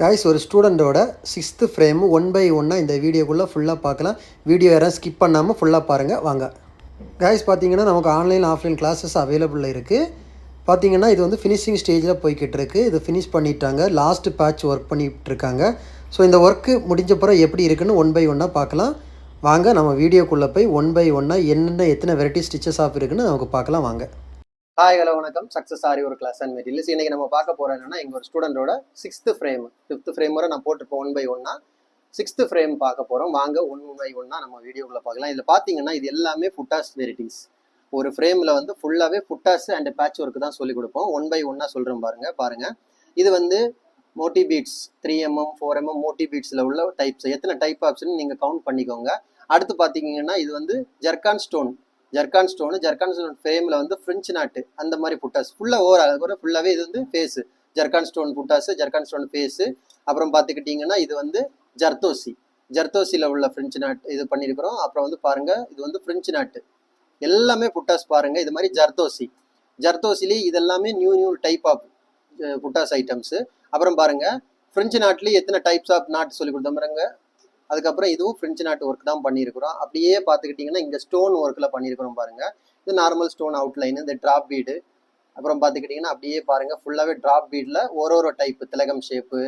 Guys ஒரு ஸ்டூடெண்டோட 6th frame 1 by 1 இந்த வீடியோக்குள்ள ஃபுல்லா பார்க்கலாம். வீடியோ யாரும் ஸ்கிப் பண்ணாம ஃபுல்லா பாருங்க வாங்க. गाइस பாத்தீங்கன்னா நமக்கு ஆன்லைன் ஆஃப்லைன் கிளாसेस அவேலபிள் இருக்கு. பாத்தீங்கன்னா இது வந்து ஃபினிஷிங் ஸ்டேஜ்ல போயிட்டு இருக்கு. இது ஃபினிஷ் பண்ணிட்டாங்க. லாஸ்ட் பேட்ச் வர்க் பண்ணிட்டு இருக்காங்க. சோ இந்த வர்க் முடிஞ்ச பிறகு எப்படி இருக்குன்னு 1 by 1 பார்க்கலாம். வாங்க நம்ம வீடியோக்குள்ள போய் 1 by 1 என்னென்ன எத்தனை வெரைட்டி ஸ்டிச்சஸ் ஆஃப் இருக்குன்னு நமக்கு பார்க்கலாம் வாங்க. ஹாய் ஹலோ வணக்கம் சக்ஸஸ் ஆரி ஒரு கிளாஸ் அண்ட் மெட்டீரியல்ஸ். இன்னைக்கு நம்ம பார்க்க போகிறோம் என்னன்னா எங்கள் ஒரு ஸ்டூடெண்டோட 6th ஃப்ரேம் 5th ஃப்ரேம் வரை நான் போட்டிருப்போம் 1 by 1 6th ஃப்ரேம் பார்க்க போகிறோம். வாங்க 1 by 1 நம்ம வீடியோக்குள்ள பார்க்கலாம். இதில் பார்த்தீங்கன்னா இது எல்லாமே ஃபுட்டாஸ் வெரைட்டிஸ். ஒரு ஃப்ரேமில் வந்து ஃபுல்லாகவே ஃபுட்டாஸ் அண்ட் பேட்ச் ஒர்க் தான் சொல்லிக் கொடுப்போம். 1 by 1 சொல்கிறோம் பாருங்க. இது வந்து Moti beads 3mm 4mm Moti பீட்ஸில் உள்ள டைப்ஸ். எத்தனை டைப் ஆப்ஷன் நீங்கள் கவுண்ட் பண்ணிக்கோங்க. அடுத்து பார்த்தீங்கன்னா இது வந்து ஜர்கான் ஸ்டோன் ஃப்ரேமில் வந்து ஃப்ரெஞ்சு நாட்டு அந்த மாதிரி புட்டாஸ் ஃபுல்லாக ஓவரால் ஃபுல்லாகவே இது வந்து ஃபேஸு ஜர்கான் ஸ்டோன் புட்டாஸு ஜர்கான் ஸ்டோன் ஃபேஸு. அப்புறம் பார்த்துக்கிட்டிங்கன்னா இது வந்து ஜர்தோசியில் உள்ள ஃப்ரெஞ்சு நாட்டு இது பண்ணியிருக்கிறோம். அப்புறம் வந்து பாருங்கள் இது வந்து ஃப்ரெஞ்சு நாட்டு எல்லாமே புட்டாஸ் பாருங்கள். இது மாதிரி ஜர்தோசிலேயே இதெல்லாமே new type of buttas items. அப்புறம் பாருங்கள் ஃப்ரெஞ்சு நாட்டிலேயே எத்தனை டைப்ஸ் ஆஃப் நாட்டு சொல்லி கொடுத்தோம் பாருங்க. அதுக்கப்புறம் இதுவும் ஃப்ரெஞ்சு நாட்டு ஒர்க் தான் பண்ணியிருக்கிறோம். அப்படியே பார்த்துக்கிட்டிங்கன்னா இங்கே ஸ்டோன் ஒர்க்கில் பண்ணியிருக்கிறோம் பாருங்கள். இது நார்மல் ஸ்டோன் அவுட்லைன், இந்த ட்ராப் பீடு. அப்புறம் பார்த்துக்கிட்டிங்கன்னா அப்படியே பாருங்கள் ஃபுல்லாகவே ட்ராப் பீடில் ஒரு டைப்பு திலகம் ஷேப்பு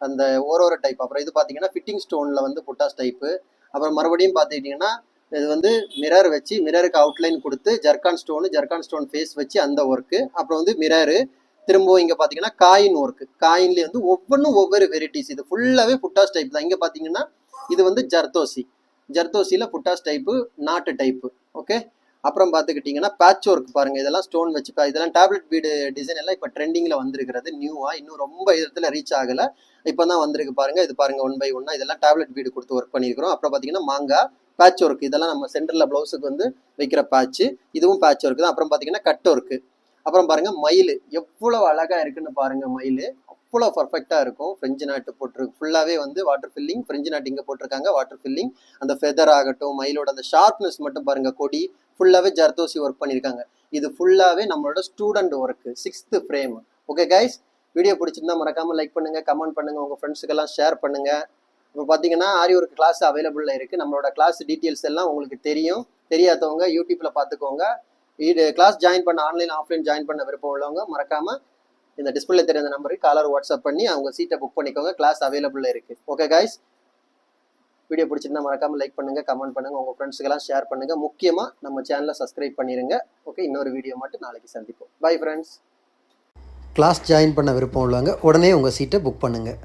அந்த ஒரு டைப். அப்புறம் இது பார்த்தீங்கன்னா ஃபிட்டிங் ஸ்டோனில் வந்து புட்டாஸ் டைப்பு. அப்புறம் மறுபடியும் பார்த்துக்கிட்டிங்கன்னா இது வந்து மிரர் வச்சு மிரருக்கு அவுட்லைன் கொடுத்து ஜர்கான் ஸ்டோன் ஃபேஸ் வச்சு அந்த ஒர்க்கு. அப்புறம் வந்து மிரரு திரும்பவும் இங்கே பார்த்தீங்கன்னா காயின் ஒர்க்கு. காயின்லேயே வந்து ஒவ்வொன்றும் ஒவ்வொரு வெரைட்டிஸ். இது ஃபுல்லாகவே புட்டாஸ் டைப் தான். இங்கே பார்த்தீங்கன்னா இது வந்து ஜர்தோசியில் புட்டாஸ் டைப்பு நாட்டு டைப்பு. ஓகே. அப்புறம் பார்த்துக்கிட்டிங்கன்னா பேட்ச் ஒர்க் பாருங்கள். இதெல்லாம் ஸ்டோன் வச்சு இதெல்லாம் டேப்லெட் பீடு டிசைன் எல்லாம் இப்போ ட்ரெண்டிங்கில் வந்திருக்கிறது நியூவாக. இன்னும் ரொம்ப இடத்துல ரீச் ஆகலை, இப்போ தான் வந்திருக்கு பாருங்கள். இது பாருங்கள் 1 by 1 இதெல்லாம் டேப்லெட் பீடு கொடுத்து ஒர்க் பண்ணியிருக்கிறோம். அப்புறம் பார்த்தீங்கன்னா மாங்காய் பேட்ச் ஒர்க். இதெல்லாம் நம்ம சென்டரில் ப்ளவுஸுக்கு வந்து வைக்கிற பேட்ச்சு. இதுவும் பேட்ச் ஒர்க் தான். அப்புறம் பார்த்தீங்கன்னா கட் ஒர்க்கு. அப்புறம் பாருங்கள் மயில் எவ்வளோ அழகாக இருக்குன்னு பாருங்கள். மயில் அவ்வளோ பர்ஃபெக்டாக இருக்கும். ஃப்ரெஞ்சு நாட்டு போட்டிருக்கு ஃபுல்லாகவே வந்து வாட்டர் ஃபில்லிங். ஃப்ரெஞ்சு நாட்டு இங்கே போட்டிருக்காங்க வாட்டர் ஃபில்லிங். அந்த ஃபெதர் ஆகட்டும் மயிலோட அந்த ஷார்ப்னஸ் மட்டும் பாருங்கள். கொடி ஃபுல்லாகவே ஜர்தோசி ஒர்க் பண்ணியிருக்காங்க. இது ஃபுல்லாகவே நம்மளோட student work 6th frame. Okay guys, video பிடிச்சிருந்தா மறக்காமல் லைக் பண்ணுங்கள், கமெண்ட் பண்ணுங்கள், உங்கள் ஃப்ரெண்ட்ஸுக்கெல்லாம் ஷேர் பண்ணுங்கள். இப்போ பார்த்தீங்கன்னா ஆரி ஒர்க் கிளாஸ் அவைலபிளில் இருக்குது. நம்மளோட கிளாஸ் டீட்டெயில்ஸ் எல்லாம் உங்களுக்கு தெரியாதவங்க யூடியூப்பில் பார்த்துக்கோங்க. இது கிளாஸ் ஜாயின் பண்ண ஆன்லைன் ஆஃப்லைன் ஜாயின் பண்ண விருப்பம் உள்ளவங்க மறக்காமல் இந்த டிஸ்பிளே தெரியாத நம்பருக்கு காலர் வாட்ஸ்அப் பண்ணி அவங்க சீட்டை புக் பண்ணிக்கோங்க. கிளாஸ் அவைலபிளில் இருக்குது. ஓகே கைஸ், வீடியோ பிடிச்சிருந்தா மறக்காமல் லைக் பண்ணுங்கள், கமெண்ட் பண்ணுங்கள், உங்கள் ஃப்ரெண்ட்ஸுக்கெல்லாம் ஷேர் பண்ணுங்கள். முக்கியமாக நம்ம சேனலை சப்ஸ்கிரைப் பண்ணிடுங்க. ஓகே, இன்னொரு வீடியோ மட்டும் நாளைக்கு சந்திப்போம். Bye friends. கிளாஸ் ஜாயின் பண்ண விருப்பம் உள்ளவங்க உடனே உங்கள் சீட்டை புக் பண்ணுங்கள்.